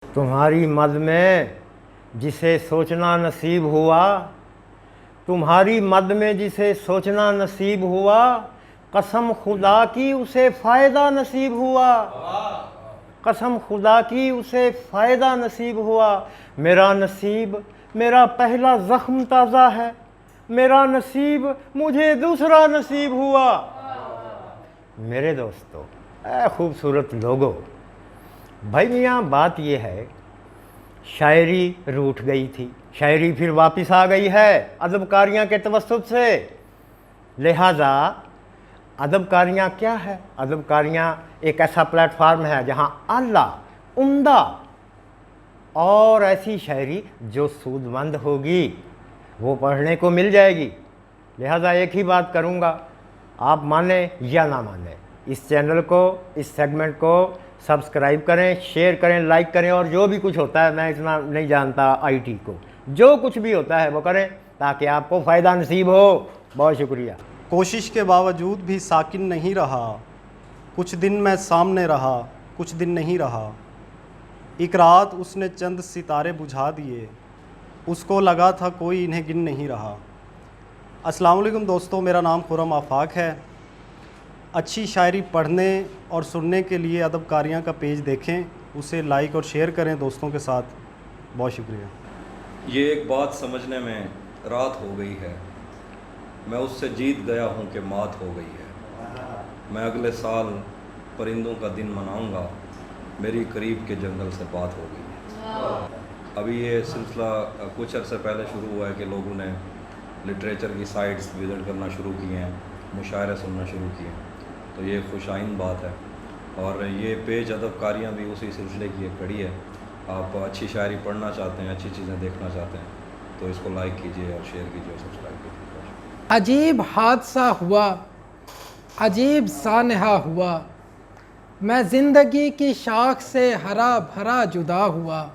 तुम्हारी मद में जिसे सोचना नसीब हुआ, तुम्हारी मद में जिसे सोचना नसीब हुआ, कसम खुदा की उसे फ़ायदा नसीब हुआ, कसम खुदा की उसे फ़ायदा नसीब हुआ। मेरा नसीब मेरा पहला ज़ख्म ताज़ा है, मेरा नसीब मुझे दूसरा नसीब हुआ। मेरे दोस्तों, खूबसूरत लोगों, भाई मियाँ बात ये है, शायरी रूठ गई थी, शायरी फिर वापस आ गई है अदबकारियाँ के तवस्सुत से। लिहाजा अदबकारियाँ क्या है? अदबकारियाँ एक ऐसा प्लेटफार्म है जहाँ आला, उम्दा और ऐसी शायरी जो सूदमंद होगी वो पढ़ने को मिल जाएगी। लिहाजा एक ही बात करूँगा, आप माने या ना माने, इस चैनल को, इस सेगमेंट को सब्सक्राइब करें, शेयर करें, लाइक करें, और जो भी कुछ होता है, मैं इतना नहीं जानता आईटी को, जो कुछ भी होता है वो करें ताकि आपको फ़ायदा नसीब हो। बहुत शुक्रिया। कोशिश के बावजूद भी साकिन नहीं रहा, कुछ दिन मैं सामने रहा, कुछ दिन नहीं रहा। एक रात उसने चंद सितारे बुझा दिए, उसको लगा था कोई इन्हें गिन नहीं रहा। अस्सलाम वालेकुम दोस्तों, मेरा नाम खुर्रम आफाक है। अच्छी शायरी पढ़ने और सुनने के लिए अदबकारियाँ का पेज देखें, उसे लाइक और शेयर करें दोस्तों के साथ। बहुत शुक्रिया। ये एक बात समझने में रात हो गई है, मैं उससे जीत गया हूँ कि मात हो गई है। मैं अगले साल परिंदों का दिन मनाऊँगा, मेरी करीब के जंगल से बात हो गई है। अभी ये सिलसिला कुछ अर्से पहले शुरू हुआ है कि लोगों ने लिटरेचर की साइट्स विज़िट करना शुरू किए हैं, मुशायरे सुनना शुरू किए हैं, तो ये खुशाइन बात है। और ये पेज अदबकारियाँ भी उसी सिलसिले की एक कड़ी है। आप अच्छी शायरी पढ़ना चाहते हैं, अच्छी चीज़ें देखना चाहते हैं, तो इसको लाइक कीजिए और शेयर कीजिए और सब्सक्राइब कीजिए। अजीब हादसा हुआ, अजीब सानहा हुआ, मैं ज़िंदगी की शाख से हरा भरा जुदा हुआ।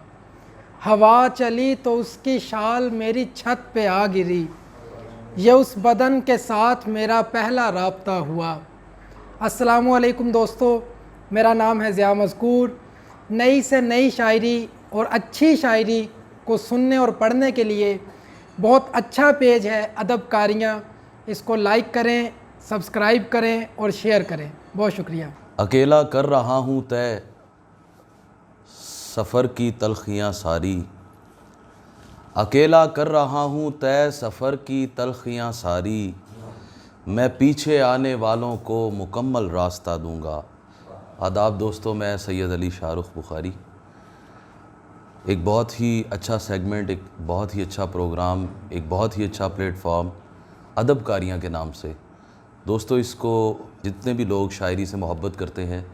हवा चली तो उसकी शाल मेरी छत पे आ गिरी, ये उस बदन के साथ मेरा पहला राब्ता हुआ। अस्सलामु अलैकुम दोस्तों, मेरा नाम है ज़िया मज़कूर। नई से नई शायरी और अच्छी शायरी को सुनने और पढ़ने के लिए बहुत अच्छा पेज है अदबकारियाँ, इसको लाइक करें, सब्सक्राइब करें और शेयर करें। बहुत शुक्रिया। अकेला कर रहा हूँ तय सफ़र की तलखियाँ सारी, अकेला कर रहा हूँ तय सफ़र की तलखियाँ सारी, मैं पीछे आने वालों को मुकम्मल रास्ता दूँगा। आदाब दोस्तों, मैं सैयद अली शाहरुख बुखारी। एक बहुत ही अच्छा सेगमेंट, एक बहुत ही अच्छा प्रोग्राम, एक बहुत ही अच्छा प्लेटफॉर्म अदबकारियाँ के नाम से। दोस्तों, इसको जितने भी लोग शायरी से मोहब्बत करते हैं,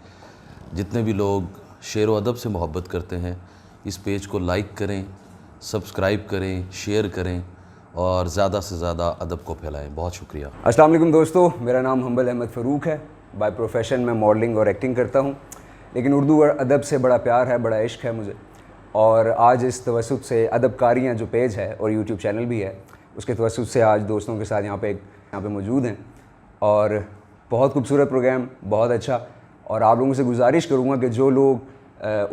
जितने भी लोग शेर व अदब से मोहब्बत करते हैं, इस पेज को लाइक करें, सब्सक्राइब करें, शेयर करें और ज़्यादा से ज़्यादा अदब को फैलाएं। बहुत शुक्रिया। अस्सलाम वालेकुम दोस्तों, मेरा नाम हम्बल अहमद फ़रूक है। बाय प्रोफेशन मैं मॉडलिंग और एक्टिंग करता हूँ, लेकिन उर्दू और अदब से बड़ा प्यार है, बड़ा इश्क है मुझे। और आज इस तवस्सुत से अदबकारियाँ जो पेज है और यूट्यूब चैनल भी है, उसके तवस्सुत से आज दोस्तों के साथ यहाँ पे मौजूद हैं। और बहुत खूबसूरत प्रोग्राम, बहुत अच्छा। और आप लोगों से गुजारिश करूँगा कि जो लोग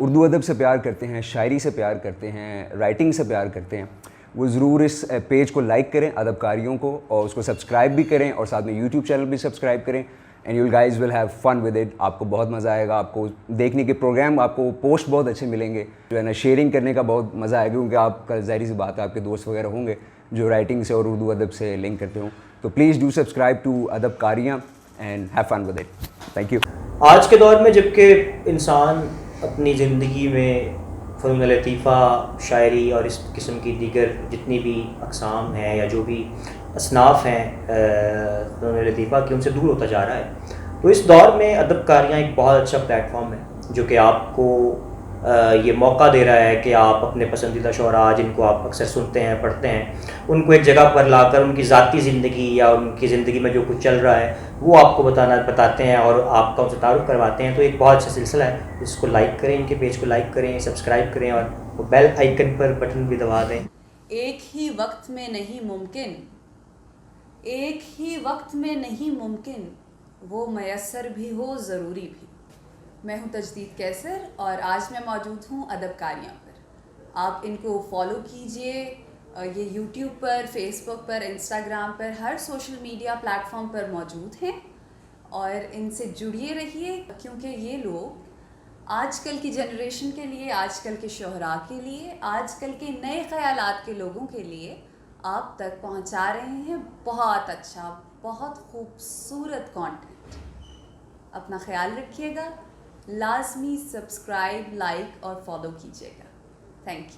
उर्दू अदब से प्यार करते हैं, शायरी से प्यार करते हैं, राइटिंग से प्यार करते हैं, वो ज़रूर इस पेज को लाइक करें, अदबकारियों को, और उसको सब्सक्राइब भी करें और साथ में यूट्यूब चैनल भी सब्सक्राइब करें। And you guys will have fun with it. आपको बहुत मज़ा आएगा, आपको देखने के प्रोग्राम, आपको पोस्ट बहुत अच्छे मिलेंगे, जो है ना शेयरिंग करने का बहुत मज़ा आएगा, क्योंकि आपका ज़ाहिर सी बात है आपके दोस्त वगैरह होंगे जो राइटिंग से और उर्दू अदब से लिंक करते हो। तो please do subscribe to Adabkariyaan and have fun with it. Thank you. आज के दौर में जबकि इंसान अपनी ज़िंदगी में फ़नून लतीफ़ा, शायरी और इस किस्म की दीगर जितनी भी अक़साम हैं या जो भी असनाफ़ हैं फ़नून लतीफ़ा की, उनसे दूर होता जा रहा है। तो इस दौर में अदबकारियाँ एक बहुत अच्छा प्लेटफॉर्म है जो कि आपको ये मौका दे रहा है कि आप अपने पसंदीदा शुअरा जिनको आप अक्सर सुनते हैं, पढ़ते हैं, उनको एक जगह पर लाकर उनकी ज़ाती ज़िंदगी या उनकी ज़िंदगी में जो कुछ चल रहा है वो आपको बताते हैं और आपका उनसे तारुफ़ करवाते हैं। तो एक बहुत अच्छा सिलसिला है, इसको लाइक करें, इनके पेज को लाइक करें, सब्सक्राइब करें और वो बेल आइकन पर बटन भी दबा दें। एक ही वक्त में नहीं मुमकिन, एक ही वक्त में नहीं मुमकिन, वो मयस्सर भी हो ज़रूरी भी। मैं हूं तजदीद कैसर और आज मैं मौजूद हूं अदबकारियाँ पर। आप इनको फॉलो कीजिए, ये यूट्यूब पर, फेसबुक पर, इंस्टाग्राम पर, हर सोशल मीडिया प्लेटफॉर्म पर मौजूद हैं और इनसे जुड़िए रहिए, क्योंकि ये लोग आजकल की जनरेशन के लिए, आजकल के शोहरा के लिए, आजकल के नए ख़यालात के लोगों के लिए आप तक पहुंचा रहे हैं बहुत अच्छा, बहुत खूबसूरत कंटेंट। अपना ख्याल रखिएगा, लाजमी सब्सक्राइब, लाइक और फॉलो कीजिएगा। Thank you.